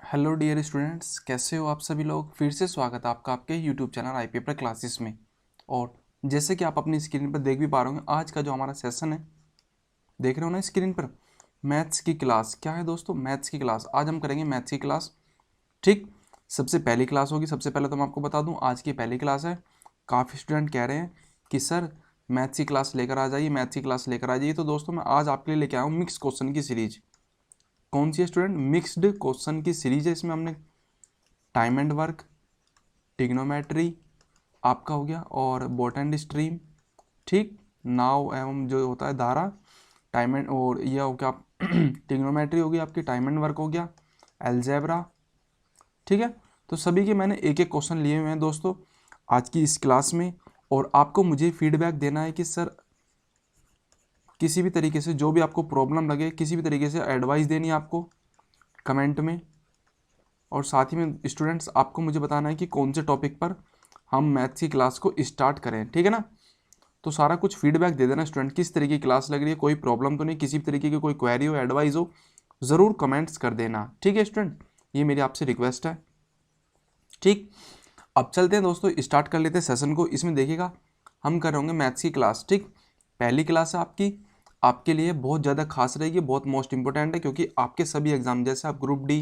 Hello dear students, कैसे हो आप सभी लोग। फिर से स्वागत है आपका आपके यूट्यूब चैनल आई पेपर क्लासेस में। और जैसे कि आप अपनी स्क्रीन पर देख भी पा रहे होंगे, आज का जो हमारा सेशन है, देख रहे हो ना स्क्रीन पर, मैथ्स की क्लास। क्या है दोस्तों? मैथ्स की क्लास। आज हम करेंगे मैथ्स की क्लास। ठीक, सबसे पहली क्लास होगी। सबसे पहले तो मैं आपको बता दूं, आज की पहली क्लास है। काफ़ी स्टूडेंट कह रहे हैं कि सर मैथ्स की क्लास लेकर आ जाइए, मैथ्स की क्लास लेकर आ जाइए। तो दोस्तों मैं आज आपके लिए लेके आया हूँ मिक्स क्वेश्चन की सीरीज। कौन सी है स्टूडेंट? मिक्स्ड क्वेश्चन की सीरीज है। इसमें हमने टाइम एंड वर्क, टिग्नोमेट्री आपका हो गया, और बोट एंड स्ट्रीम, ठीक, नाव एवं जो होता है धारा, टाइम एंड, और यह हो गया टिग्नोमेट्री हो गई आपकी, टाइम एंड वर्क हो गया, एलजेब्रा, ठीक है। तो सभी के मैंने एक एक क्वेश्चन लिए हुए हैं दोस्तों आज की इस क्लास में। और आपको मुझे फीडबैक देना है कि सर किसी भी तरीके से जो भी आपको प्रॉब्लम लगे, किसी भी तरीके से एडवाइस देनी है आपको कमेंट में। और साथ ही में स्टूडेंट्स आपको मुझे बताना है कि कौन से टॉपिक पर हम मैथ्स की क्लास को स्टार्ट करें, ठीक है ना। तो सारा कुछ फीडबैक दे देना स्टूडेंट, किस तरीके की क्लास लग रही है, कोई प्रॉब्लम तो नहीं, किसी भी तरीके की कोई क्वेरी हो, एडवाइस हो, ज़रूर कमेंट्स कर देना, ठीक है स्टूडेंट। ये मेरी आपसे रिक्वेस्ट है, ठीक। अब चलते हैं दोस्तों, स्टार्ट कर लेते हैं सेशन को। इसमें देखिएगा हम कर रहे होंगे मैथ्स की क्लास, ठीक। पहली क्लास है आपकी, आपके लिए बहुत ज़्यादा खास रहेगी, बहुत मोस्ट इंपॉर्टेंट है, क्योंकि आपके सभी एग्जाम, जैसे आप ग्रुप डी,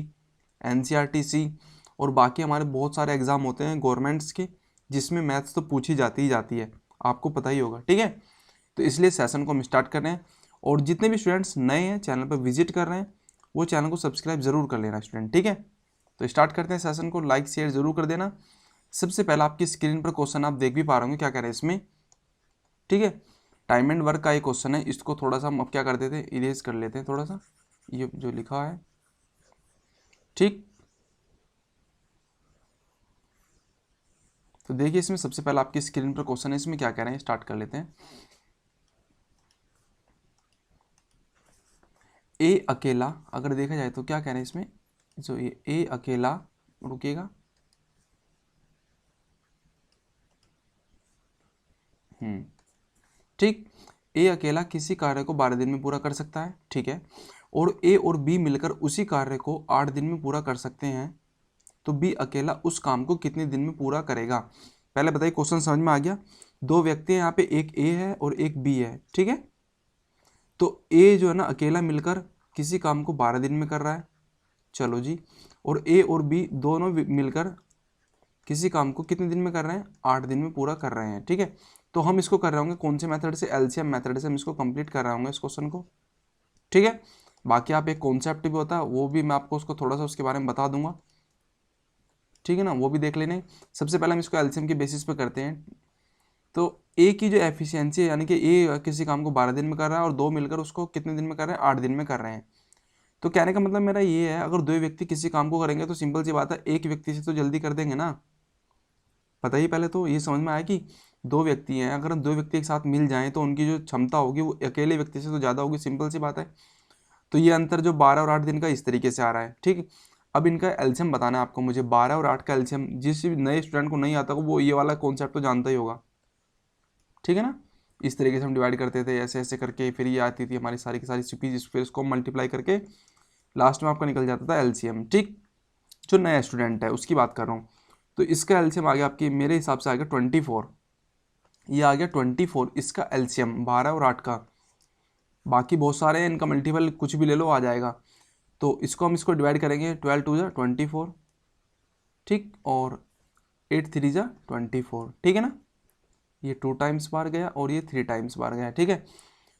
एनसीईआरटी और बाकी हमारे बहुत सारे एग्जाम होते हैं गवर्नमेंट्स के, जिसमें मैथ्स तो पूछी जाती ही जाती है, आपको पता ही होगा, ठीक है। तो इसलिए सेशन को हम स्टार्ट कर रहे हैं। और जितने भी स्टूडेंट्स नए हैं, चैनल पर विजिट कर रहे हैं, वो चैनल को सब्सक्राइब जरूर कर लेना स्टूडेंट, ठीक है। तो स्टार्ट करते हैं सेशन को, लाइक शेयर जरूर कर देना। सबसे पहला आपकी स्क्रीन पर क्वेश्चन आप देख भी पा रहे होंगे, क्या कह रहे हैं इसमें, ठीक है। टाइम एंड वर्क का एक क्वेश्चन है, इसको थोड़ा सा हम अब क्या कर देते हैं, इरेज कर लेते हैं थोड़ा सा, ये जो लिखा है, ठीक। तो देखिए इसमें सबसे पहला आपकी स्क्रीन पर क्वेश्चन है, इसमें क्या कह रहे हैं, स्टार्ट कर लेते हैं। ए अकेला, अगर देखा जाए तो क्या कह रहे हैं इसमें, जो ये ए अकेला, रुकेगा, ठीक। ए अकेला किसी कार्य को 12 दिन में पूरा कर सकता है, ठीक है। और ए और बी मिलकर उसी कार्य को 8 दिन में पूरा कर सकते हैं, तो बी अकेला उस काम को कितने दिन में पूरा करेगा। पहले बताइए, क्वेश्चन समझ में आ गया। दो व्यक्ति हैं यहाँ पे, एक ए है और एक बी है, ठीक है। तो ए जो है ना अकेला मिलकर किसी काम को 12 दिन में कर रहा है, चलो जी। और ए और बी दोनों मिलकर किसी काम को कितने दिन में कर रहे हैं, 8 दिन में पूरा कर रहे हैं, ठीक है। तो हम इसको कर रहे होंगे कौन से मेथड से, एलसीएम मेथड से हम इसको कंप्लीट कर रहे होंगे इस क्वेश्चन को, ठीक है। बाकी आप एक कॉन्सेप्ट भी होता है, वो भी मैं आपको उसको थोड़ा सा उसके बारे में बता दूंगा, ठीक है ना, वो भी देख लेने। सबसे पहले हम इसको एलसीएम के बेसिस पे करते हैं। तो ए की जो एफिशिएंसी है, यानी कि ए किसी काम को 12 दिन में कर रहा है और दो मिलकर उसको कितने दिन में कर रहे हैं, 8 दिन में कर रहे हैं। तो कहने का मतलब मेरा ये है, अगर दो व्यक्ति किसी काम को करेंगे तो सिंपल सी बात है, एक व्यक्ति से तो जल्दी कर देंगे ना। पता ही पहले तो ये समझ में आया कि दो व्यक्ति हैं, अगर दो व्यक्ति एक साथ मिल जाएं तो उनकी जो क्षमता होगी वो अकेले व्यक्ति से तो ज़्यादा होगी, सिंपल सी बात है। तो ये अंतर जो 12 और 8 दिन का इस तरीके से आ रहा है, ठीक। अब इनका एलसीएम बताना है आपको मुझे, 12 और 8 का एलसीएम। जिस भी नए स्टूडेंट को नहीं आता वो ये वाला कॉन्सेप्ट तो जानता ही होगा, ठीक है ना। इस तरीके से हम डिवाइड करते थे, ऐसे ऐसे करके, फिर ये आती थी हमारी सारी की सारी सीपीज, फिर इसको मल्टीप्लाई करके लास्ट में आपका निकल जाता था एलसीएम, ठीक। जो नया स्टूडेंट है उसकी बात कर रहा हूँ। तो इसका एलसीएम आ गया आपकी, मेरे हिसाब से आ गया 24, ये आ गया 24 इसका एलसीएम, 12 और 8 का। बाकी बहुत सारे हैं, इनका मल्टीपल कुछ भी ले लो आ जाएगा। तो इसको हम इसको डिवाइड करेंगे, 12 टू जा 24, ठीक, और 8 थ्री जा 24, ठीक है ना। ये 2 टाइम्स बार गया और ये 3 टाइम्स बार गया, ठीक है।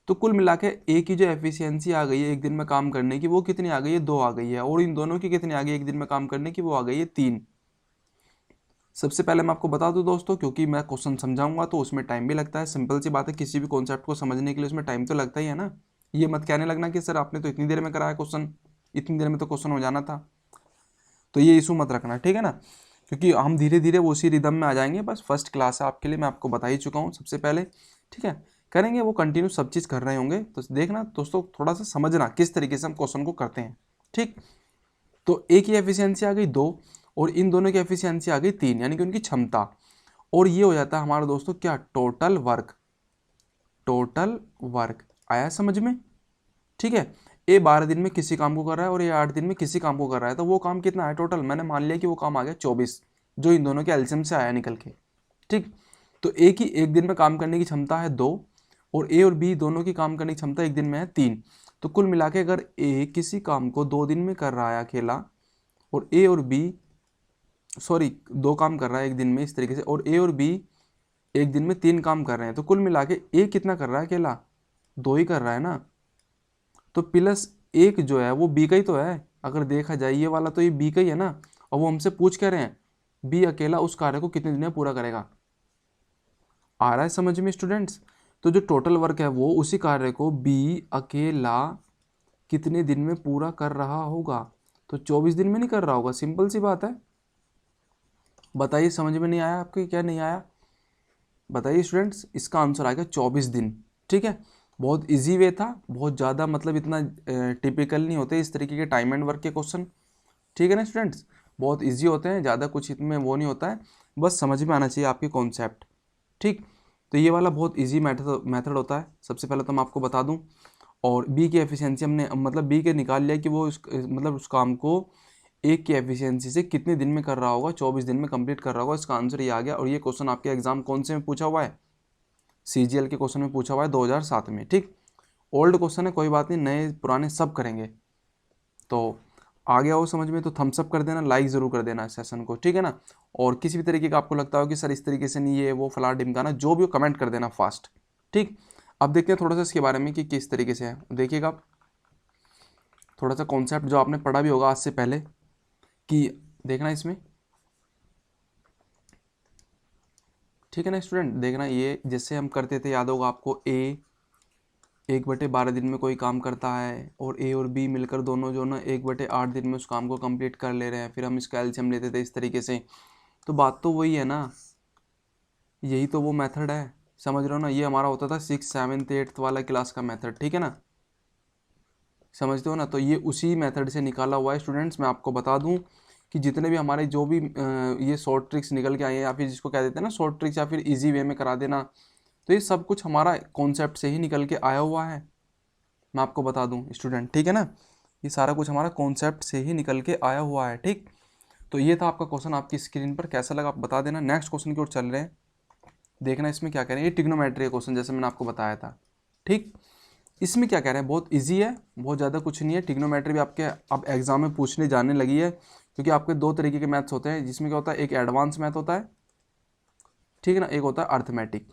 तो कुल मिला के ए की जो एफिशिएंसी आ गई है एक दिन में काम करने की, वो कितनी आ गई है, 2 आ गई है। और इन दोनों की कितनी आ गई एक दिन में काम करने की, वो आ गई है 3। सबसे पहले मैं आपको बता दूं दोस्तों, क्योंकि मैं क्वेश्चन समझाऊंगा तो उसमें टाइम भी लगता है, सिंपल सी बात है, किसी भी कॉन्सेप्ट को समझने के लिए उसमें टाइम तो लगता ही है ना। ये मत कहने लगना कि सर आपने तो इतनी देर में कराया क्वेश्चन, इतनी देर में तो क्वेश्चन हो जाना था। तो ये इशू मत रखना, ठीक है ना, क्योंकि हम धीरे धीरे वो उसी रिदम में आ जाएंगे। बस फर्स्ट क्लास है आपके लिए, मैं आपको बता ही चुका हूँ सबसे पहले, ठीक है। करेंगे वो कंटिन्यू सब चीज़ कर रहे होंगे, तो देखना दोस्तों, थोड़ा सा समझना किस तरीके से हम क्वेश्चन को करते हैं, ठीक। तो ए की एफिशिएंसी आ गई 2 और इन दोनों की एफिशिएंसी आ गई 3, यानी कि उनकी क्षमता। और ये हो जाता है हमारा दोस्तों क्या, टोटल वर्क। टोटल वर्क आया समझ में, ठीक है। ए 12 दिन में किसी काम को कर रहा है और ये 8 दिन में किसी काम को कर रहा है, तो वो काम कितना है टोटल, मैंने मान लिया कि वो काम आ गया 24, जो इन दोनों के एलसीएम से आया निकल के। ठीक, तो ए की एक दिन में काम करने की क्षमता है 2 और ए और बी दोनों की काम करने की क्षमता एक दिन में है 3। तो कुल मिला के अगर ए किसी काम को 2 दिन में कर रहा है अकेला और ए और बी, सॉरी 2 काम कर रहा है एक दिन में इस तरीके से, और ए और बी एक दिन में 3 काम कर रहे हैं, तो कुल मिला के ए कितना कर रहा है अकेला, 2 ही कर रहा है ना। तो प्लस 1 जो है वो बी का ही तो है, अगर देखा जाए ये वाला तो ये बी का ही है ना, और वो हमसे पूछ कह रहे हैं बी अकेला उस कार्य को कितने दिन में पूरा करेगा। आ रहा है समझ में स्टूडेंट्स? तो जो टोटल वर्क है वो उसी कार्य को बी अकेला कितने दिन में पूरा कर रहा होगा, तो 24 दिन में नहीं कर रहा होगा, सिंपल सी बात है। बताइए समझ में नहीं आया आपके, क्या नहीं आया बताइए स्टूडेंट्स? इसका आंसर आएगा 24 दिन। ठीक है, बहुत इजी वे था, बहुत ज़्यादा मतलब इतना टिपिकल नहीं होते इस तरीके के टाइम एंड वर्क के क्वेश्चन। ठीक है ना स्टूडेंट्स, बहुत इजी होते हैं, ज़्यादा कुछ इसमें वो नहीं होता है, बस समझ में आना चाहिए आपके कॉन्सेप्ट। ठीक, तो ये वाला बहुत इजी मेथड होता है। सबसे पहले तो मैं आपको बता दूं, और बी की एफिशिएंसी हमने मतलब बी के निकाल लिया कि वो मतलब उस काम को एक की एफिशिएंसी से कितने दिन में कर रहा होगा, 24 दिन में कंप्लीट कर रहा होगा। इसका आंसर ये आ गया। और ये क्वेश्चन आपके एग्जाम कौन से में पूछा हुआ है, सीजीएल के क्वेश्चन में पूछा हुआ है 2007 में। ठीक, ओल्ड क्वेश्चन है, कोई बात नहीं, नए पुराने सब करेंगे। तो आ गया हो समझ में तो थम्स अप कर देना, लाइक ज़रूर कर देना इस सेशन को। ठीक है ना, और किसी भी तरीके का आपको लगता हो कि सर इस तरीके से नहीं, ये वो फला ढिमकाना, जो भी हो कमेंट कर देना फास्ट। ठीक, अब देखते हैं थोड़ा सा इसके बारे में कि किस तरीके से है। देखिएगा आप थोड़ा सा कॉन्सेप्ट जो आपने पढ़ा भी होगा आज से पहले, कि देखना इसमें। ठीक है ना स्टूडेंट, देखना ये जैसे हम करते थे, याद होगा आपको, ए 1/12 दिन में कोई काम करता है और ए और बी मिलकर दोनों जो ना 1/8 दिन में उस काम को कंप्लीट कर ले रहे हैं, फिर हम इसका एलसीएम लेते थे इस तरीके से। तो बात तो वही है ना, यही तो वो मेथड है, समझ रहे हो ना। ये हमारा होता था 6th 7th 8th वाला क्लास का मेथड। ठीक है ना, समझते हो ना। तो ये उसी मेथड से निकाला हुआ है स्टूडेंट्स। मैं आपको बता दूं कि जितने भी हमारे जो भी ये शॉर्ट ट्रिक्स निकल के आए हैं, या फिर जिसको कह देते हैं ना शॉर्ट ट्रिक्स, या फिर इजी वे में करा देना, तो ये सब कुछ हमारा कॉन्सेप्ट से ही निकल के आया हुआ है। मैं आपको बता दूं स्टूडेंट, ठीक है ना, ये सारा कुछ हमारा कॉन्सेप्ट से ही निकल के आया हुआ है। ठीक, तो ये था आपका क्वेश्चन आपकी स्क्रीन पर, कैसा लगा आप बता देना। नेक्स्ट क्वेश्चन की ओर चल रहे हैं, देखना इसमें क्या कह रहे हैं। ये ट्रिग्नोमेट्री क्वेश्चन जैसे मैंने आपको बताया था। ठीक, इसमें क्या कह रहे हैं, बहुत इजी है, बहुत ज़्यादा कुछ नहीं है। ट्रिग्नोमेट्री भी आपके अब एग्जाम में पूछने जाने लगी है, क्योंकि आपके 2 तरीके के मैथ्स होते हैं, जिसमें क्या होता है, एक एडवांस मैथ होता है, ठीक है ना, एक होता है अर्थमेटिक।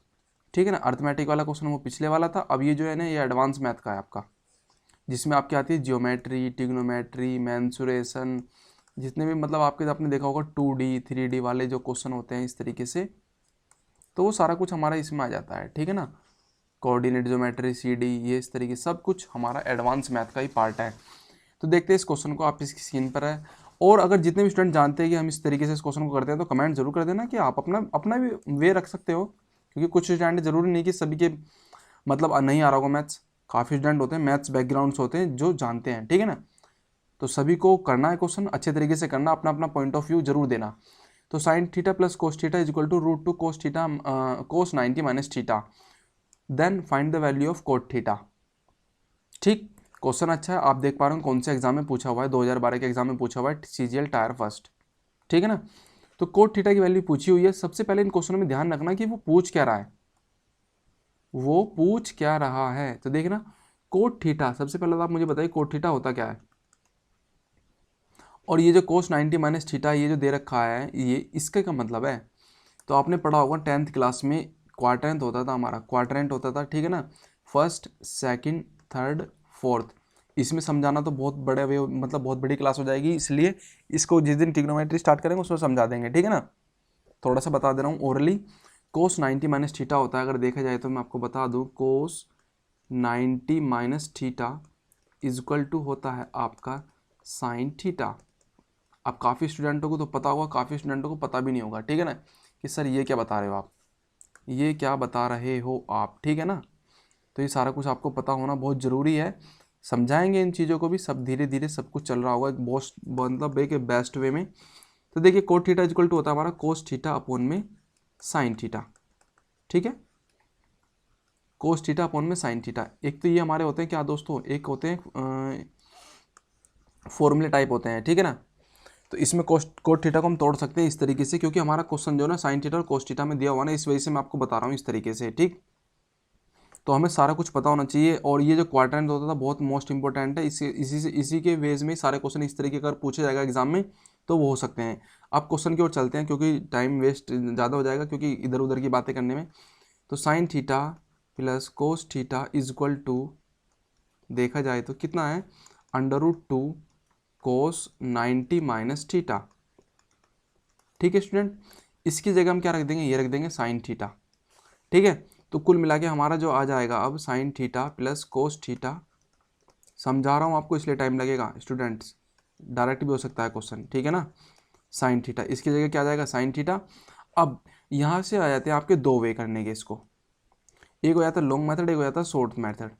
ठीक है ना, अर्थमेटिक वाला क्वेश्चन वो पिछले वाला था, अब ये जो है ना ये एडवांस मैथ का है आपका, जिसमें आपकी आती है जियोमेट्री, ट्रिग्नोमेट्री, मेंसुरेशन, जितने भी मतलब आपके आपने देखा होगा 2D 3D वाले जो क्वेश्चन होते हैं इस तरीके से, तो वो सारा कुछ हमारा इसमें आ जाता है। ठीक है ना, कोऑर्डिनेट ज्योमेट्री, CD, ये इस तरीके सब कुछ हमारा एडवांस मैथ का ही पार्ट है। तो देखते हैं इस क्वेश्चन को, आप इसकी स्क्रीन पर है। और अगर जितने भी स्टूडेंट जानते हैं कि हम इस तरीके से इस क्वेश्चन को करते हैं, तो कमेंट जरूर कर देना कि आप अपना अपना भी वे रख सकते हो, क्योंकि कुछ स्टूडेंट जरूरी नहीं कि सभी के मतलब नहीं आ रहा होगा मैथ्स, काफ़ी स्टूडेंट होते हैं मैथ्स बैकग्राउंड्स होते हैं जो जानते हैं। ठीक है ना, तो सभी को करना है क्वेश्चन, अच्छे तरीके से करना, अपना अपना पॉइंट ऑफ व्यू जरूर देना। तो sine theta plus cos theta is equal to √2 cos theta cos 90 minus theta, then find the value of cot theta. ठीक, क्वेश्चन अच्छा है, आप देख पा रहे हो कौन से एग्जाम में पूछा हुआ है, 2012 के एग्जाम में पूछा हुआ है, CGL टायर फर्स्ट। ठीक है ना, तो कोट थीटा की वैल्यू पूछी हुई है। सबसे पहले इन क्वेश्चनों में ध्यान रखना कि वो पूछ क्या रहा है, वो पूछ क्या रहा है। तो देखना कोट थीटा, सबसे पहले तो आप मुझे बताइए कोट थीटा होता क्या है, और ये जो कोस 90 माइनस थीटा ये जो दे रखा है, ये इसका क्या मतलब है। तो आपने पढ़ा होगा 10th क्लास में, क्वाड्रेंट होता था हमारा, क्वाड्रेंट होता था। ठीक है ना, फर्स्ट सेकंड थर्ड फोर्थ, इसमें समझाना तो बहुत बड़े वे मतलब बहुत बड़ी क्लास हो जाएगी, इसलिए इसको जिस दिन ट्रिग्नोमेट्री स्टार्ट करेंगे उसमें समझा देंगे। ठीक है ना, थोड़ा सा बता दे रहा हूँ ओरली। कोस 90 माइनस थीटा होता है, अगर देखा जाए तो मैं आपको बता दूँ, cos 90 minus theta is equal to होता है आपका साइन थीटा। अब काफ़ी स्टूडेंटों को तो पता होगा, काफ़ी स्टूडेंटों को पता भी नहीं होगा। ठीक है ना, कि सर ये क्या बता रहे हो आप, ये क्या बता रहे हो आप। ठीक है ना, तो ये सारा कुछ आपको पता होना बहुत ज़रूरी है। समझाएंगे इन चीज़ों को भी, सब धीरे धीरे सब कुछ चल रहा होगा एक बहुत मतलब एक बेस्ट वे में। तो देखिए कोट थीटा इक्वल टू होता है हमारा कोस थीटा अपॉन में साइन थीटा। ठीक है, कोस थीटा अपॉन में साइन थीटा। एक तो ये हमारे होते हैं क्या दोस्तों, एक होते हैं फॉर्मूले टाइप होते हैं, ठीक है ना। तो इसमें कोट थीटा को हम तोड़ सकते हैं इस तरीके से, क्योंकि हमारा क्वेश्चन जो है ना साइन थीटा और कोस थीटा में दिया हुआ ना, इस वजह से मैं आपको बता रहा हूँ इस तरीके से, ठीक। तो हमें सारा कुछ पता होना चाहिए। और ये जो क्वाड्रेंट होता था बहुत मोस्ट इंपॉर्टेंट है, इसी के वेज में सारे क्वेश्चन इस तरीके का पूछे जाएगा एग्जाम में तो वो हो सकते हैं। आप क्वेश्चन की ओर चलते हैं क्योंकि टाइम वेस्ट ज़्यादा हो जाएगा क्योंकि इधर उधर की बातें करने में। तो sine theta plus cos theta is equal to, देखा जाए तो कितना है, √2 कोस 90 माइनस थीटा, ठीक है स्टूडेंट। इसकी जगह हम क्या रख देंगे, ये रख देंगे साइन थीटा, ठीक है। तो कुल मिला के हमारा जो आ जाएगा अब sign theta plus cos theta, समझा रहा हूँ आपको इसलिए टाइम लगेगा स्टूडेंट्स, डायरेक्ट भी हो सकता है क्वेश्चन, ठीक है ना। साइन थीटा इसकी जगह क्या आ जाएगा, साइन थीटा। अब यहाँ से आ जाते हैं आपके दो वे करने के इसको, एक हो जाता है लॉन्ग मेथड, एक हो जाता है शॉर्ट मेथड,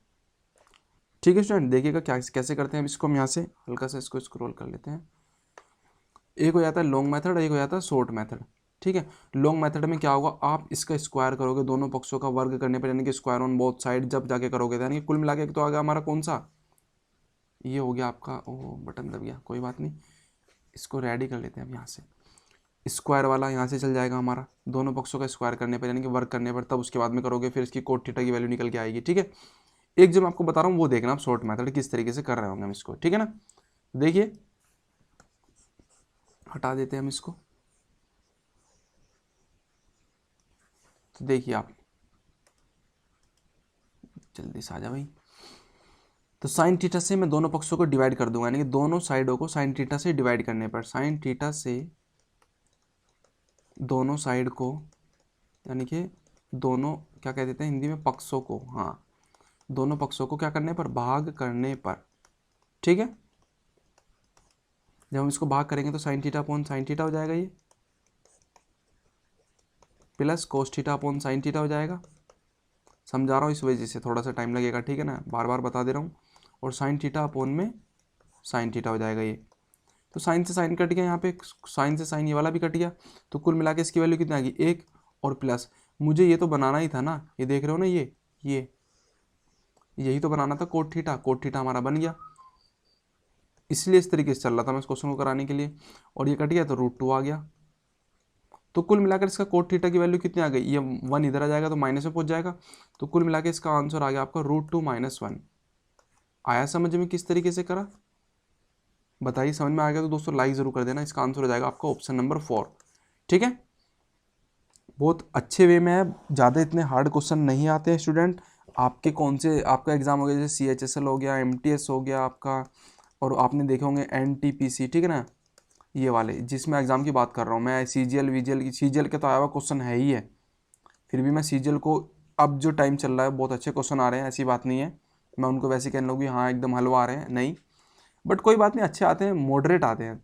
ठीक है स्टूडेंट। देखिएगा क्या कैसे करते हैं इसको, हम यहाँ से हल्का सा इसको स्क्रॉल कर लेते हैं। एक हो जाता है लॉन्ग मेथड, एक हो जाता है शॉर्ट मेथड, ठीक है। लॉन्ग मेथड में क्या होगा, आप इसका स्क्वायर करोगे दोनों पक्षों का वर्ग करने पर, यानी कि स्क्वायर ऑन बोथ साइड जब जाके करोगे, यानी कि कुल मिला के तो आ गया हमारा कौन सा, ये हो गया आपका, ओह बटन दब गया, कोई बात नहीं, इसको रेडी कर लेते हैं अब। यहाँ से स्क्वायर वाला यहाँ से चल जाएगा हमारा, दोनों पक्षों का स्क्वायर करने पर यानी कि वर्क करने पर, तब उसके बाद में करोगे फिर इसकी कोट थीटा की वैल्यू निकल के आएगी, ठीक है। एक जो मैं आपको बता रहा हूँ वो देखना आप शॉर्ट मेथड किस तरीके से कर रहे होंगे हम इसको, ठीक है ना। देखिए हटा देते हैं हम इसको, तो देखिए आप जल्दी से आ जा भाई। तो साइन थीटा से मैं दोनों पक्षों को डिवाइड कर दूंगा, यानी कि दोनों साइडों को साइन थीटा से डिवाइड करने पर, साइन थीटा से दोनों साइड को, यानी कि दोनों क्या कह देते हैं हिंदी में, पक्षों को, हाँ दोनों पक्षों को क्या करने पर, भाग करने पर, ठीक है। जब हम इसको भाग करेंगे तो sine theta upon sine theta हो जाएगा, ये plus cos theta upon sine theta हो जाएगा। समझा रहा हूँ इस वजह से थोड़ा सा टाइम लगेगा, ठीक है ना, बार बार बता दे रहा हूँ। और साइन थीटा अपॉन में साइन थीटा हो जाएगा ये। तो साइन से साइन कट गया, यहाँ पे साइन से साइन ये वाला भी कट गया, तो कुल मिला के इसकी वैल्यू कितनी आ गई, 1 और प्लस, मुझे ये तो बनाना ही था ना, ये देख रहे हो ना, ये यही तो बनाना था कोट थीटा हमारा बन गया, इसलिए इस तरीके से चल रहा था मैं इस क्वेश्चन को कराने के लिए। और ये कट गया तो √2 आ गया। तो कुल मिलाकर इसका कोट थीटा की वैल्यू कितनी आ गई, ये 1 इधर आ जाएगा तो माइनस में पहुंच जाएगा। तो कुल मिलाकर इसका आंसर आ गया आपका √2 - 1। आया समझ में किस तरीके से करा, बताइए समझ में आ गया तो दोस्तों लाइक जरूर कर देना। इसका आंसर हो जाएगा आपका ऑप्शन नंबर 4, ठीक है। बहुत अच्छे वे में है, ज़्यादा इतने हार्ड क्वेश्चन नहीं आते हैं स्टूडेंट। आपके कौन से, आपका एग्जाम हो गया जैसे CHSL हो गया, MTS हो गया आपका, और आपने देखे होंगे NTPC, ठीक है ना, ये वाले जिसमें एग्जाम की बात कर रहा हूँ मैं। CGL VGL की, CGL के तो आया हुआ क्वेश्चन है ही है, फिर भी मैं CGL को, अब जो टाइम चल रहा है बहुत अच्छे क्वेश्चन आ रहे हैं, ऐसी बात नहीं है मैं उनको वैसे कहने लगूँ हाँ एकदम हलवा आ रहे हैं, नहीं, बट कोई बात नहीं, अच्छे आते हैं, मॉडरेट आते हैं,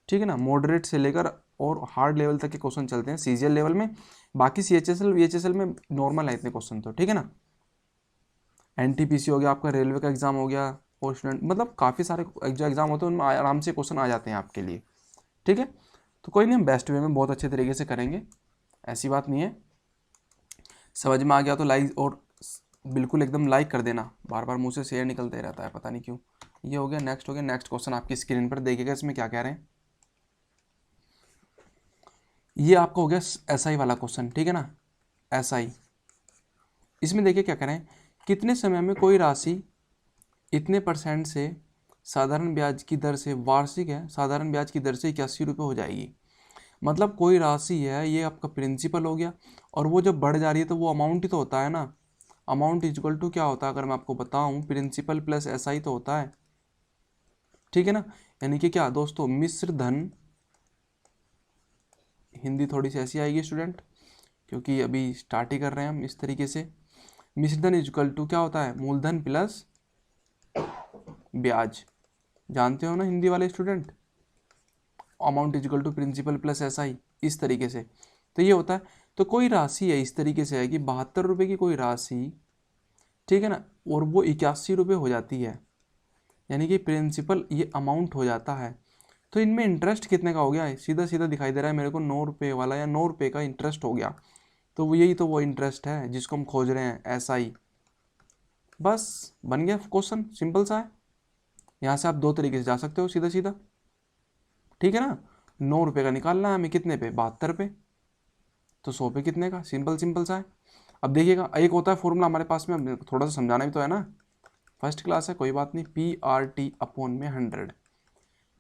ठीक है ना। मॉडरेट से लेकर और हार्ड लेवल तक के क्वेश्चन चलते हैं CGL लेवल में, बाकी CHSL VHSL में नॉर्मल है इतने क्वेश्चन तो, ठीक है ना। NTPC हो गया आपका, रेलवे का एग्जाम हो गया, और स्टूडेंट मतलब काफ़ी सारे जो एग्जाम होते हैं उनमें आराम से क्वेश्चन आ जाते हैं आपके लिए, ठीक है। तो कोई नहीं, हम बेस्ट वे में बहुत अच्छे तरीके से करेंगे, ऐसी बात नहीं है। समझ में आ गया तो लाइक, और बिल्कुल एकदम लाइक कर देना, बार बार मुंह से शेयर निकलते रहता है पता नहीं क्यों। ये हो गया, नेक्स्ट हो गया, नेक्स्ट क्वेश्चन आपकी स्क्रीन पर देखिएगा, इसमें क्या कह रहे हैं। ये आपका हो गया SI वाला क्वेश्चन, ठीक है ना, SI। इसमें देखिए क्या कह रहे हैं, कितने समय में कोई राशि इतने % से साधारण ब्याज की दर से, वार्षिक है, साधारण ब्याज की दर से 81 रुपये हो जाएगी। मतलब कोई राशि है, ये आपका प्रिंसिपल हो गया, और वो जब बढ़ जा रही है तो वो अमाउंट ही तो होता है ना। अमाउंट इक्वल टू क्या होता है, अगर मैं आपको बताऊं, प्रिंसिपल प्लस SI तो होता है, ठीक है ना। यानी कि क्या दोस्तों, मिश्र धन, हिंदी थोड़ी सी ऐसी आएगी स्टूडेंट क्योंकि अभी स्टार्ट ही कर रहे हैं हम इस तरीके से। मिश्र धन इक्वल टू क्या होता है, मूलधन प्लस ब्याज, जानते हो ना हिंदी वाले student, amount equal to principal plus SI, इस तरीके से तो ये होता है। तो कोई राशि है इस तरीके से है कि 72 रुपये की कोई राशि, ठीक है ना, और वो 81 रुपये हो जाती है, यानी कि प्रिंसिपल ये अमाउंट हो जाता है। तो इनमें इंटरेस्ट कितने का हो गया है, सीधा सीधा दिखाई दे रहा है मेरे को 9 रुपये वाला, या 9 रुपये का इंटरेस्ट हो गया। तो वो यही तो वो इंटरेस्ट है जिसको हम खोज रहे हैं, SI, बस बन गया क्वेश्चन, सिंपल सा है। यहाँ से आप दो तरीके से जा सकते हो सीधा सीधा, ठीक है ना। 9 रुपये का निकालना है हमें, कितने पे, 72 पे, तो 100 पे कितने का, सिंपल सिंपल सा है। अब देखिएगा एक होता है फॉर्मूला हमारे पास में, अब थोड़ा सा समझाना भी तो है ना, फर्स्ट क्लास है कोई बात नहीं, PRT/100।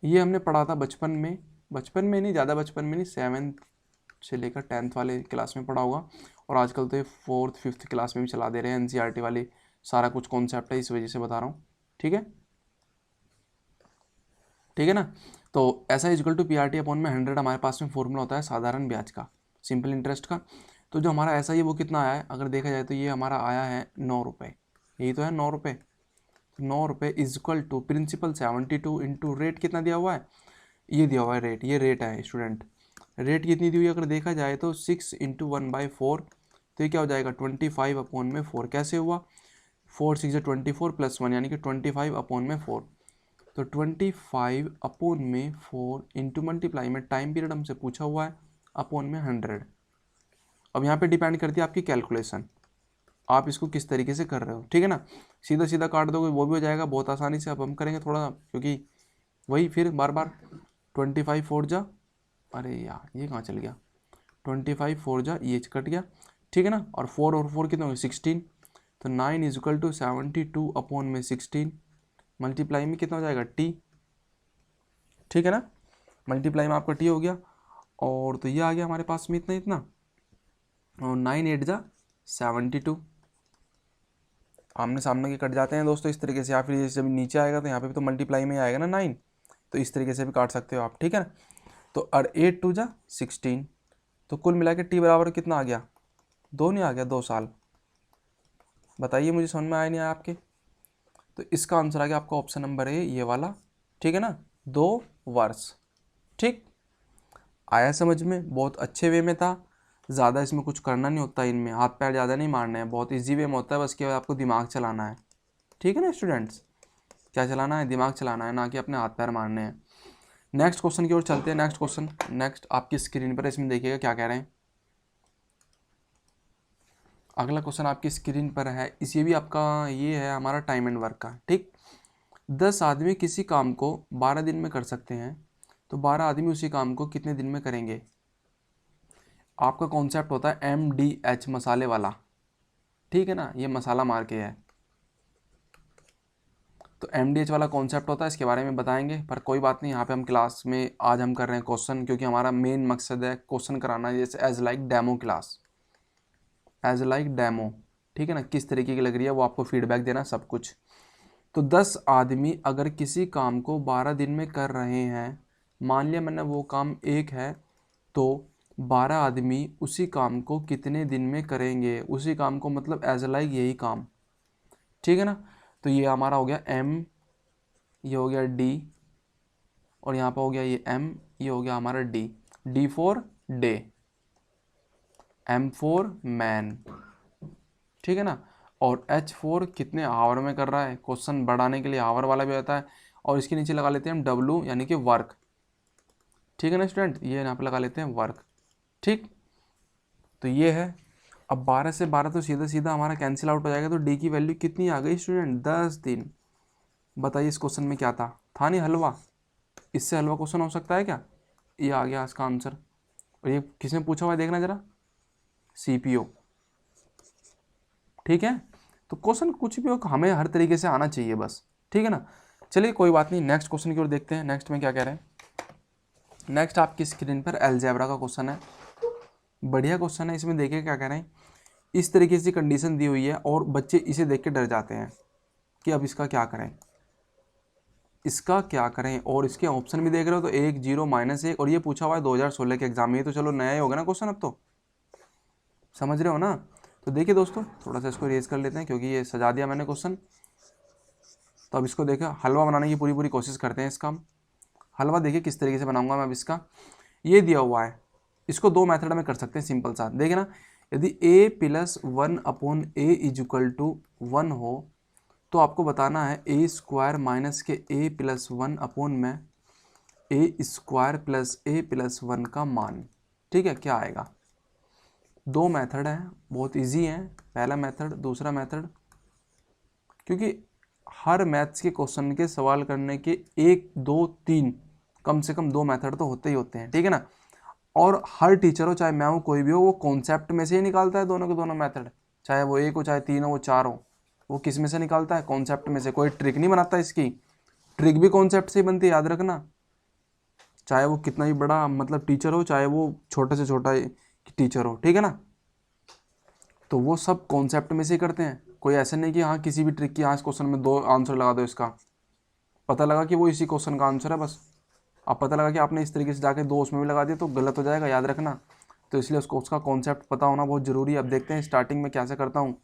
ये हमने पढ़ा था बचपन में, बचपन में नहीं, ज़्यादा बचपन में नहीं, 7th से लेकर 10th वाले क्लास में पढ़ा होगा। और आजकल तो ये 4th 5th क्लास में भी चला दे रहे हैं, NCERT वाले, सारा कुछ कॉन्सेप्ट है, इस वजह से बता रहा हूँ, ठीक है, ठीक है ना। तो ऐसा इक्वल टू PRT/100 हमारे पास में फॉर्मूला होता है साधारण ब्याज का, सिंपल इंटरेस्ट का। तो जो हमारा ऐसा ही वो कितना आया है, अगर देखा जाए तो ये हमारा आया है 9 रुपये, यही तो है 9 रुपये। 9 रुपये is equal to principal 72 into rate कितना दिया हुआ है, ये दिया हुआ है रेट, ये रेट है स्टूडेंट, रेट कितनी दी हुई है अगर देखा जाए तो 6 इंटू 1/4, तो ये क्या हो जाएगा 25/4। कैसे हुआ, 4 6 24 प्लस 1 यानी कि 25/4। तो 25/4 इंटू मल्टीप्लाई में टाइम पीरियड हमसे पूछा हुआ है, अपॉन में 100। अब यहाँ पे डिपेंड करती है आपकी कैलकुलेशन, आप इसको किस तरीके से कर रहे हो, ठीक है ना। सीधा सीधा काट दोगे वो भी हो जाएगा बहुत आसानी से। अब हम करेंगे थोड़ा, क्योंकि वही फिर बार बार 25 4 जा, अरे यार ये कहाँ चल गया, 25 4 जा, ये कट गया, ठीक है ना। और 4 और 4 कितने होंगे 16, तो 9 इज इक्वल टू 72/16, मल्टीप्लाई में कितना हो जाएगा T, ठीक है ना, मल्टीप्लाई में आपका T हो गया। और तो ये आ गया हमारे पास में इतना इतना, और 9 8 जा 72, आमने सामने के कट जाते हैं दोस्तों इस तरीके से, या फिर जब नीचे आएगा तो यहाँ पे भी तो मल्टीप्लाई में ही आएगा ना 9, तो इस तरीके से भी काट सकते हो आप, ठीक है ना। तो और 8 2 जा 16, तो कुल मिला के T बराबर कितना आ गया, 2 नहीं आ गया, 2 साल। बताइए मुझे समझ में आया नहीं आया आपके। तो इसका आंसर आ गया आपका ऑप्शन नंबर ए, ये वाला, ठीक है ना, 2 वर्ष। ठीक, आया समझ में, बहुत अच्छे वे में था, ज़्यादा इसमें कुछ करना नहीं होता, इनमें हाथ पैर ज़्यादा नहीं मारने हैं, बहुत इजी वे में होता है, बस केवल आपको दिमाग चलाना है, ठीक है ना स्टूडेंट्स, क्या चलाना है, दिमाग चलाना है, ना कि अपने हाथ पैर मारने हैं। नेक्स्ट क्वेश्चन की ओर चलते हैं। नेक्स्ट क्वेश्चन, नेक्स्ट आपकी स्क्रीन पर, इसमें देखिएगा क्या कह रहे हैं। अगला क्वेश्चन आपकी स्क्रीन पर है, इसी भी आपका ये है हमारा टाइम एंड वर्क का, ठीक। 10 आदमी किसी काम को 12 दिन में कर सकते हैं, तो 12 आदमी उसी काम को कितने दिन में करेंगे। आपका कॉन्सेप्ट होता है MDH, मसाले वाला, ठीक है ना, ये मसाला मार के है, तो MDH वाला कॉन्सेप्ट होता है, इसके बारे में बताएंगे, पर कोई बात नहीं, यहाँ पे हम क्लास में आज हम कर रहे हैं क्वेश्चन, क्योंकि हमारा मेन मकसद है क्वेश्चन कराना, जैसे as like demo class, as like demo, ठीक है ना, किस तरीके की लग रही है वो आपको फीडबैक देना सब कुछ। तो 10 आदमी अगर किसी काम को 12 दिन में कर रहे हैं, मान लिया मैंने वो काम एक है, तो 12 आदमी उसी काम को कितने दिन में करेंगे, उसी काम को मतलब एज लाइक यही काम, ठीक है ना। तो ये हमारा हो गया M, ये हो गया D, और यहाँ पर हो गया ये M, ये हो गया हमारा D for day, M for man, ठीक है ना। और H फॉर कितने आवर में कर रहा है, क्वेश्चन बढ़ाने के लिए आवर वाला भी होता है, और इसके नीचे लगा लेते हैं हम W यानी कि वर्क, ठीक है ना स्टूडेंट, ये यहाँ पे लगा लेते हैं वर्क, ठीक। तो ये है, अब 12 से 12 तो सीधा सीधा हमारा कैंसिल आउट हो जाएगा, तो D की वैल्यू कितनी आ गई स्टूडेंट, 10 दिन। बताइए इस क्वेश्चन में क्या था नहीं हलवा, इससे हलवा क्वेश्चन हो सकता है क्या, ये आ गया इसका आंसर। और ये किसने पूछा हुआ है देखना जरा, CPO, ठीक है। तो क्वेश्चन कुछ भी हो हमें हर तरीके से आना चाहिए बस, ठीक है ना। चलिए कोई बात नहीं, नेक्स्ट क्वेश्चन की ओर देखते हैं। नेक्स्ट में क्या कह रहे हैं, नेक्स्ट आपकी स्क्रीन पर अलजेब्रा का क्वेश्चन है, बढ़िया क्वेश्चन है। इसमें देखिए क्या कह रहे हैं, इस तरीके से कंडीशन दी हुई है और बच्चे इसे देख के डर जाते हैं कि अब इसका क्या करें, इसका क्या करें। और इसके ऑप्शन भी देख रहे हो तो 1 0 -1, और ये पूछा हुआ है 2016 के एग्जाम में, ये तो चलो नया ही होगा ना क्वेश्चन, अब तो समझ रहे हो ना। तो देखिए दोस्तों, थोड़ा सा इसको रेज कर लेते हैं, क्योंकि ये सजा दिया मैंने क्वेश्चन। तो अब इसको देखा, हलवा बनाने की पूरी पूरी कोशिश करते हैं इसका हम। हलवा देखिए किस तरीके से बनाऊंगा मैं अब इसका, ये दिया हुआ है, इसको 2 मेथड में कर सकते हैं सिंपल सा। देखिए ना, यदि A+1/A इज इक्वल टू 1 हो, तो आपको बताना है A² माइनस के A+1 में A² प्लस A+1 का मान, ठीक है, क्या आएगा। 2 मेथड है, बहुत इजी है, पहला मेथड, दूसरा मेथड। क्योंकि हर मैथ्स के क्वेश्चन के सवाल करने के 1 2 3 कम से कम 2 मेथड तो होते ही होते हैं, ठीक है ना। और हर टीचर हो, चाहे मैं हूँ कोई भी हो, वो कॉन्सेप्ट में से ही निकालता है दोनों के दोनों मेथड, चाहे वो 1 हो चाहे 3 हो वो 4 हो, वो किस में से निकालता है, कॉन्सेप्ट में से। कोई ट्रिक नहीं बनाता, इसकी ट्रिक भी कॉन्सेप्ट से ही बनती है, याद रखना। चाहे वो कितना ही बड़ा मतलब टीचर हो, चाहे वो छोटे से छोटा टीचर हो, ठीक है ना, तो वो सब कॉन्सेप्ट में से ही करते हैं। कोई ऐसा नहीं कि हाँ किसी भी ट्रिक की हाँ इस क्वेश्चन में 2 आंसर लगा दो, इसका पता लगा कि वो इसी क्वेश्चन का आंसर है बस, अब पता लगा कि आपने इस तरीके से जाके 2 उसमें भी लगा दिया तो गलत हो जाएगा, याद रखना। तो इसलिए उसका कॉन्सेप्ट पता होना बहुत ज़रूरी है। अब देखते हैं स्टार्टिंग में कैसे करता हूँ।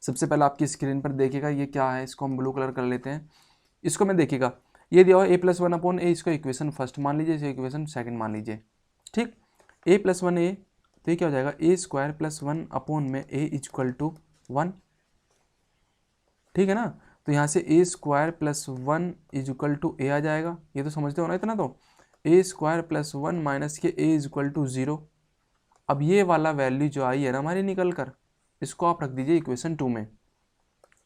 सबसे पहले आपकी स्क्रीन पर देखिएगा ये क्या है, इसको हम ब्लू कलर कर लेते हैं। इसको मैं देखिएगा, ये दिया हुआ a+1/a, इसको इक्वेशन फर्स्ट मान लीजिए, इसे इक्वेशन सेकंड मान लीजिए, ठीक। a+1a, तो ये क्या हो जाएगा, a² + 1 में a = 1, ठीक है ना। तो यहाँ से a² + 1 = a आ जाएगा, ये तो समझते हो ना इतना। तो a² + 1 माइनस के a = 0। अब ये वाला वैल्यू जो आई है ना हमारी निकल कर, इसको आप रख दीजिए इक्वेशन 2 में,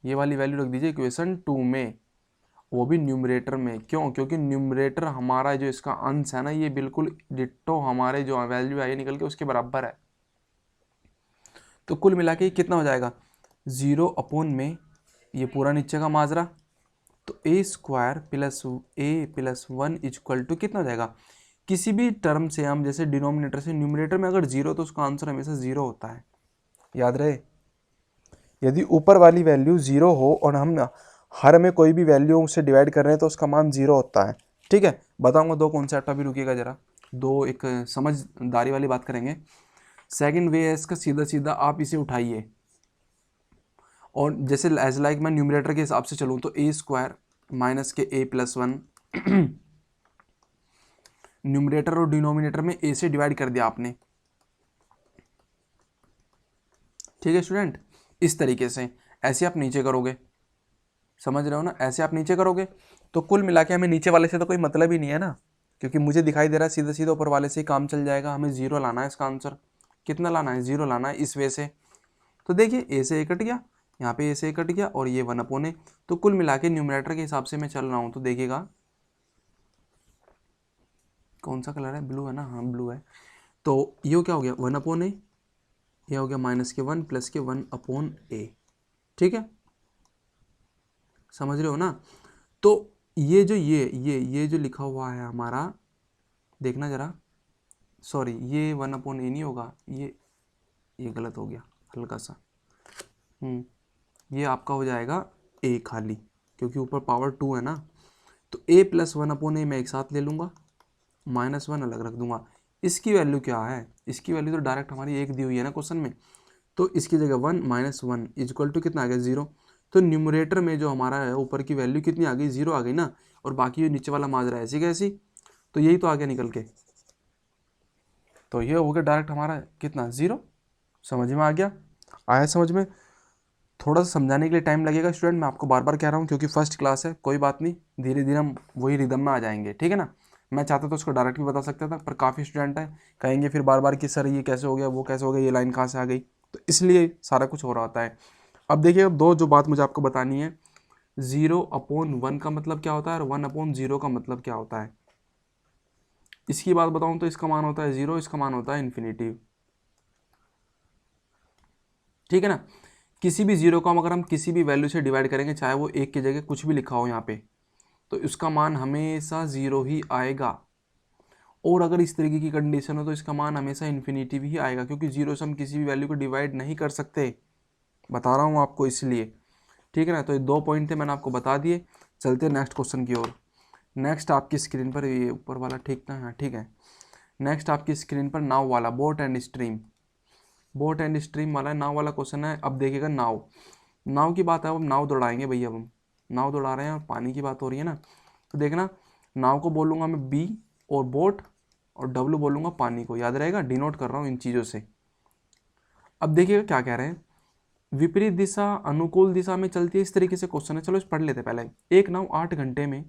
ये वाली वैल्यू रख दीजिए इक्वेशन 2 में, वो भी न्यूमरेटर में। क्यों? क्योंकि न्यूमरेटर हमारा जो इसका अंश है ना, ये बिल्कुल डिट्टो हमारे जो वैल्यू आई निकल के उसके बराबर है। तो कुल मिला के कितना हो जाएगा, 0 में ये पूरा नीचे का माजरा, तो a² + a+1 = कितना हो जाएगा। किसी भी टर्म से हम जैसे डिनोमिनेटर से न्यूमरेटर में अगर 0 तो उसका आंसर हमेशा 0 होता है, याद रहे। यदि ऊपर वाली वैल्यू 0 हो और हम हर में कोई भी वैल्यू उससे डिवाइड कर रहे हैं तो उसका मान 0 होता है, ठीक है। बताऊंगा 2 कॉन्सेप्ट, अभी रुकिएगा जरा, 2 एक समझदारी वाली बात करेंगे। सेकंड वे है इसका, सीधा सीधा आप इसे उठाइए और जैसे एज लाइक मैं न्यूमरेटर के हिसाब से चलूँ तो a² माइनस के a+1 न्यूमरेटर और डिनोमिनेटर में a से डिवाइड कर दिया आपने, ठीक है स्टूडेंट। इस तरीके से ऐसे आप नीचे करोगे, समझ रहे हो ना, ऐसे आप नीचे करोगे तो कुल मिला के हमें नीचे वाले से तो कोई मतलब ही नहीं है ना, क्योंकि मुझे दिखाई दे रहा है सीधा सीधा ऊपर वाले से ही काम चल जाएगा। हमें 0 लाना है, इसका आंसर कितना लाना है, 0 लाना है इस वे से। तो देखिए a से a कट गया, यहाँ पे a से a कट गया और ये 1/a। तो कुल मिला के न्यूमरेटर के हिसाब से मैं चल रहा हूँ, तो देखिएगा कौन सा कलर है, ब्लू है ना, हाँ ब्लू है। तो ये क्या हो गया 1/a, ये हो गया -1 + 1/a, ठीक है, समझ रहे हो ना। तो ये जो ये जो लिखा हुआ है हमारा, देखना जरा, सॉरी ये 1/a नहीं होगा, ये गलत हो गया हल्का सा, ये आपका हो जाएगा a खाली, क्योंकि ऊपर पावर 2 है ना। तो a + 1/a मैं एक साथ ले लूँगा, -1 अलग रख दूंगा। इसकी वैल्यू क्या है, इसकी वैल्यू तो डायरेक्ट हमारी 1 दी हुई है ना क्वेश्चन में, तो इसकी जगह 1 - 1 = कितना आ गया 0। तो न्यूमरेटर में जो हमारा है ऊपर की वैल्यू कितनी आ गई, 0 आ गई ना, और बाकी जो नीचे वाला माजरा ऐसी कैसी, तो यही तो आ गया निकल के। तो ये हो गया डायरेक्ट हमारा कितना 0। समझ में आ गया, आया समझ में। थोड़ा सा समझाने के लिए टाइम लगेगा स्टूडेंट, मैं आपको बार बार कह रहा हूँ क्योंकि फर्स्ट क्लास है, कोई बात नहीं, धीरे धीरे हम वही रिदम में आ जाएंगे, ठीक है ना। मैं चाहता तो उसको डायरेक्ट भी बता सकता था, पर काफ़ी स्टूडेंट है कहेंगे फिर बार बार कि सर ये कैसे हो गया, वो कैसे हो गया, ये लाइन कहाँ से आ गई, तो इसलिए सारा कुछ हो रहा होता है। अब देखिए, अब जो बात मुझे आपको बतानी है, 0/1 का मतलब क्या होता है और 1/0 का मतलब क्या होता है। इसकी बात बताऊं तो इसका मान होता है 0, इसका मान होता है इन्फिनिटी, ठीक है ना। किसी भी 0 को हम अगर हम किसी भी वैल्यू से डिवाइड करेंगे, चाहे वो 1 की जगह कुछ भी लिखा हो यहाँ पे, तो इसका मान हमेशा 0 ही आएगा। और अगर इस तरीके की कंडीशन हो तो इसका मान हमेशा इन्फिनिटी भी आएगा, क्योंकि 0 से हम किसी भी वैल्यू को डिवाइड नहीं कर सकते, बता रहा हूँ आपको इसलिए, ठीक है ना। तो ये 2 पॉइंट थे मैंने आपको बता दिए। चलते हैं नेक्स्ट क्वेश्चन की ओर। नेक्स्ट आपकी स्क्रीन पर, ये ऊपर वाला ठीक था, हाँ ठीक है। नेक्स्ट आपकी स्क्रीन पर नाव वाला, boat and stream, boat and stream वाला नाव वाला क्वेश्चन है। अब देखिएगा नाव की बात है, अब नाव दौड़ाएंगे भैया, हम नाव दौड़ा रहे हैं और पानी की बात हो रही है ना। तो देखना, नाव को बोलूँगा मैं बी और बोट, और डब्लू बोलूँगा पानी को, याद रहेगा, डिनोट कर रहा हूँ इन चीज़ों से। अब देखिएगा क्या कह रहे हैं, विपरीत दिशा अनुकूल दिशा में चलती है, इस तरीके से क्वेश्चन है। चलो इस पढ़ लेते पहले। एक नाव 8 घंटे में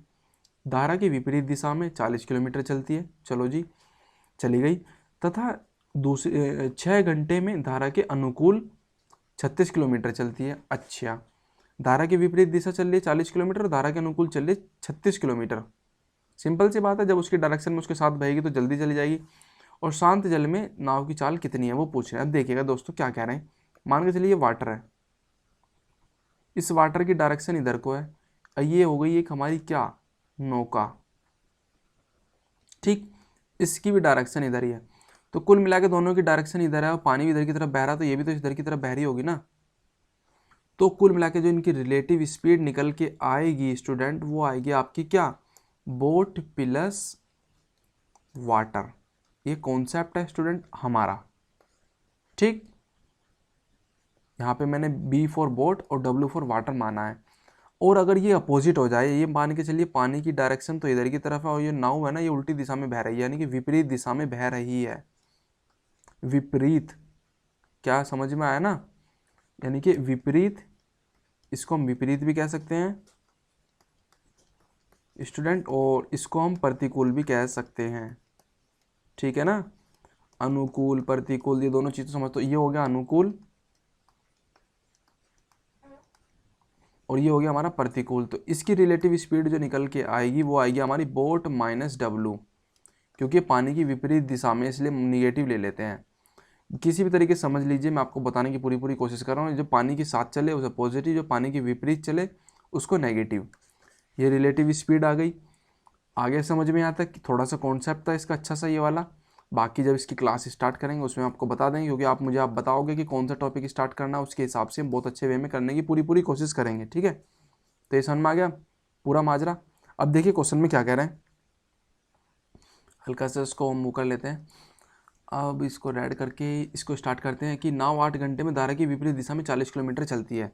धारा की विपरीत दिशा में 40 किलोमीटर चलती है, चलो जी चली गई, तथा दूसरे 6 घंटे में धारा के अनुकूल 36 किलोमीटर चलती है। अच्छा, धारा की विपरीत दिशा चल रही है 40 किलोमीटर और धारा के अनुकूल चल रही है 36 किलोमीटर। सिंपल सी बात है, जब उसकी डायरेक्शन में उसके साथ बहेगी तो जल्दी चली जाएगी। और शांत जल में नाव की चाल कितनी है वो पूछ रहे हैं। अब देखिएगा दोस्तों क्या कह रहे हैं, मान के चलिए वाटर है, इस वाटर की डायरेक्शन इधर को है, ये हो गई एक हमारी क्या, नौका, ठीक, इसकी भी डायरेक्शन इधर ही है। तो कुल मिला के दोनों की डायरेक्शन इधर है और पानी भी इधर की तरफ बह रहा, तो ये भी तो इधर की तरफ बह रही होगी ना। तो कुल मिला के जो इनकी रिलेटिव स्पीड निकल के आएगी स्टूडेंट, वो आएगी आपकी क्या, बोट प्लस वाटर। ये कॉन्सेप्ट है स्टूडेंट हमारा, ठीक। यहाँ पे मैंने B फॉर बोट और W फॉर वाटर माना है। और अगर ये अपोजिट हो जाए, ये मान के चलिए पानी की डायरेक्शन तो इधर की तरफ है और ये नाव है ना, ये उल्टी दिशा में बह रही है, यानी कि विपरीत दिशा में बह रही है। विपरीत, क्या समझ में आया ना, यानी कि विपरीत, इसको हम विपरीत भी कह सकते हैं स्टूडेंट, और इसको हम प्रतिकूल भी कह सकते हैं, ठीक है ना। अनुकूल प्रतिकूल ये दोनों चीजें समझ, तो ये हो गया अनुकूल और ये हो गया हमारा प्रतिकूल। तो इसकी रिलेटिव स्पीड जो निकल के आएगी वो आएगी हमारी बोट माइनस W, क्योंकि पानी की विपरीत दिशा में, इसलिए निगेटिव ले लेते हैं। किसी भी तरीके से समझ लीजिए, मैं आपको बताने की पूरी कोशिश कर रहा हूँ। जो पानी के साथ चले उसे पॉजिटिव, जो पानी के विपरीत चले उसको नेगेटिव। ये रिलेटिव स्पीड आ गई। आगे समझ में आता है कि थोड़ा सा कॉन्सेप्ट था इसका अच्छा सा ये वाला। बाकी जब इसकी क्लास स्टार्ट करेंगे उसमें आपको बता देंगे, क्योंकि आप बताओगे कि कौन सा टॉपिक स्टार्ट करना है, उसके हिसाब से हम बहुत अच्छे वे में करने की पूरी कोशिश करेंगे, ठीक है। तो ये समझ में आ गया पूरा माजरा। अब देखिए क्वेश्चन में क्या कह रहे हैं, हल्का सा इसको हम मुँह कर लेते हैं। अब इसको रेड करके इसको स्टार्ट करते हैं कि नाव 8 घंटे में धारा की विपरीत दिशा में 40 किलोमीटर चलती है।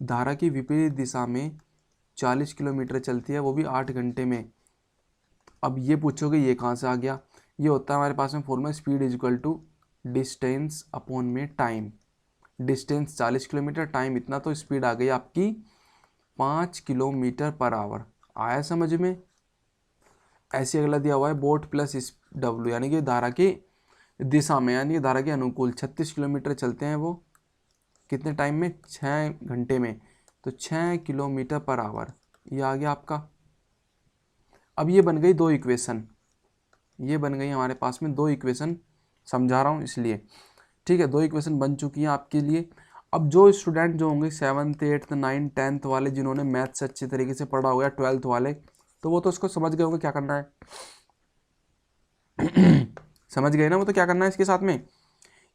धारा की विपरीत दिशा में 40 किलोमीटर चलती है, वो भी 8 घंटे में। अब ये पूछोगे ये कहाँ से आ गया, ये होता है हमारे पास में formula, speed is equal to distance upon में टाइम। डिस्टेंस 40 किलोमीटर, टाइम इतना, तो स्पीड आ गई आपकी 5 किलोमीटर पर आवर। आया समझ में। ऐसे अगला दिया हुआ है बोट प्लस W, यानी कि धारा की दिशा में, यानी कि धारा के अनुकूल 36 किलोमीटर चलते हैं वो कितने टाइम में, 6 घंटे में। तो 6 किलोमीटर पर आवर ये आ गया आपका। अब ये बन गई दो इक्वेशन, ये बन गई हमारे पास में दो इक्वेशन, समझा रहा हूँ इसलिए, ठीक है। दो इक्वेशन बन चुकी हैं आपके लिए। अब जो स्टूडेंट जो होंगे 7th 8th 9th 10th वाले, जिन्होंने मैथ्स अच्छे तरीके से पढ़ा होगा, 12th वाले, तो वो तो उसको समझ गए होंगे क्या करना है। समझ गए ना वो, तो क्या करना है इसके साथ में,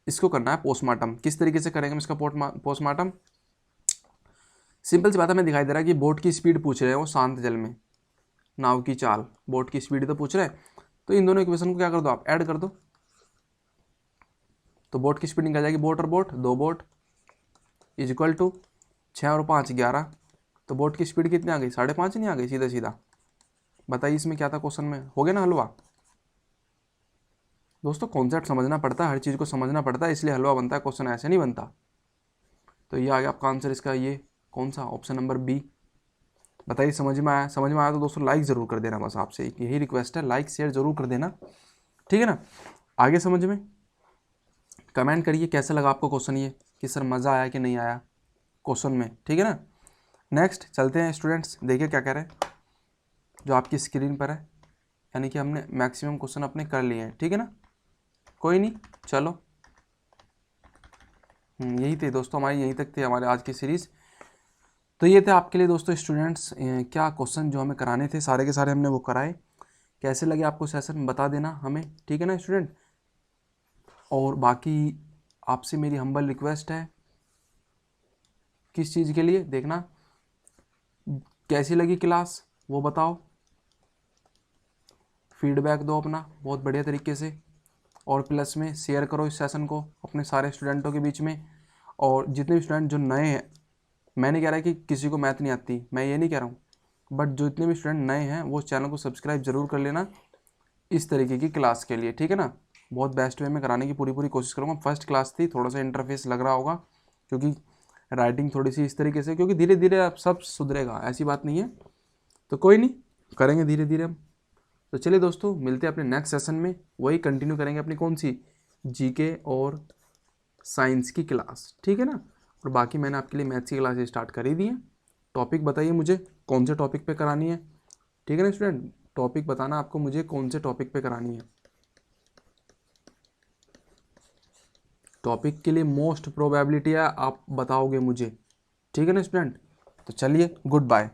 इसको करना है पोस्टमार्टम। किस तरीके से करेंगे हम इसका पोस्टमार्टम, सिंपल सी बात है, मैं दिखाई दे रहा है कि बोट की स्पीड पूछ रहे हैं वो शांत जल में, नाव की चाल, बोट की स्पीड तो पूछ रहे हैं। तो इन दोनों इक्वेशन को क्या कर दो आप, ऐड कर दो, तो बोट की स्पीड निकल जाएगी, बोट और बोट, दो बोट इज इक्वल टू 6 और 5 11। तो बोट की स्पीड कितनी आ गई, 5.5 नहीं आ गई, सीधा सीधा। बताइए इसमें क्या था क्वेश्चन में, हो गया ना हलवा। दोस्तों कॉन्सेप्ट समझना पड़ता है, हर चीज़ को समझना पड़ता है, इसलिए हलवा बनता है, क्वेश्चन ऐसे नहीं बनता। तो ये आ गया आपका आंसर इसका, ये कौन सा, ऑप्शन नंबर B। बताइए समझ में आया, समझ में आया तो दोस्तों लाइक ज़रूर कर देना, बस आपसे यही रिक्वेस्ट है, लाइक शेयर ज़रूर कर देना, ठीक है ना। आगे समझ में, कमेंट करिए कैसा लगा आपको क्वेश्चन ये, कि सर मज़ा आया कि नहीं आया क्वेश्चन में, ठीक है ना। नेक्स्ट चलते हैं स्टूडेंट्स, देखिए क्या कह रहे हैं जो आपकी स्क्रीन पर है, यानी कि हमने मैक्सिमम क्वेश्चन अपने कर लिए हैं, ठीक है ना। कोई नहीं, चलो यही थे दोस्तों, हमारी यहीं तक थे हमारे आज की सीरीज़। तो ये थे आपके लिए दोस्तों स्टूडेंट्स, क्या क्वेश्चन जो हमें कराने थे सारे के सारे हमने वो कराए। कैसे लगे आपको सेशन बता देना हमें, ठीक है ना स्टूडेंट। और बाकी आपसे मेरी हम्बल रिक्वेस्ट है, किस चीज़ के लिए देखना, कैसी लगी क्लास वो बताओ, फीडबैक दो अपना बहुत बढ़िया तरीके से, और प्लस में शेयर करो इस सेशन को अपने सारे स्टूडेंटों के बीच में। और जितने भी स्टूडेंट जो नए हैं, मैं नहीं कह रहा कि किसी को मैथ नहीं आती, मैं ये नहीं कह रहा हूँ, बट जो जितने भी स्टूडेंट नए हैं वो चैनल को सब्सक्राइब जरूर कर लेना इस तरीके की क्लास के लिए, ठीक है ना। बहुत बेस्ट वे में कराने की पूरी कोशिश करूँगा। फर्स्ट क्लास थी, थोड़ा सा इंटरफेस लग रहा होगा, क्योंकि राइटिंग थोड़ी सी इस तरीके से, क्योंकि धीरे धीरे अब सब सुधरेगा, ऐसी बात नहीं है। तो कोई नहीं, करेंगे धीरे धीरे हम। तो चलिए दोस्तों, मिलते हैं अपने नेक्स्ट सेशन में, वही कंटिन्यू करेंगे अपनी कौन सी, जीके और साइंस की क्लास, ठीक है ना। और बाकी मैंने आपके लिए मैथ्स की क्लास स्टार्ट कर ही दी है, टॉपिक बताइए मुझे कौन से टॉपिक पे करानी है, ठीक है ना स्टूडेंट। टॉपिक बताना आपको मुझे कौन से टॉपिक पे करानी है। टॉपिक के लिए मोस्ट प्रोबेबिलिटी है आप बताओगे मुझे, ठीक है ना स्टूडेंट। तो चलिए गुड बाय।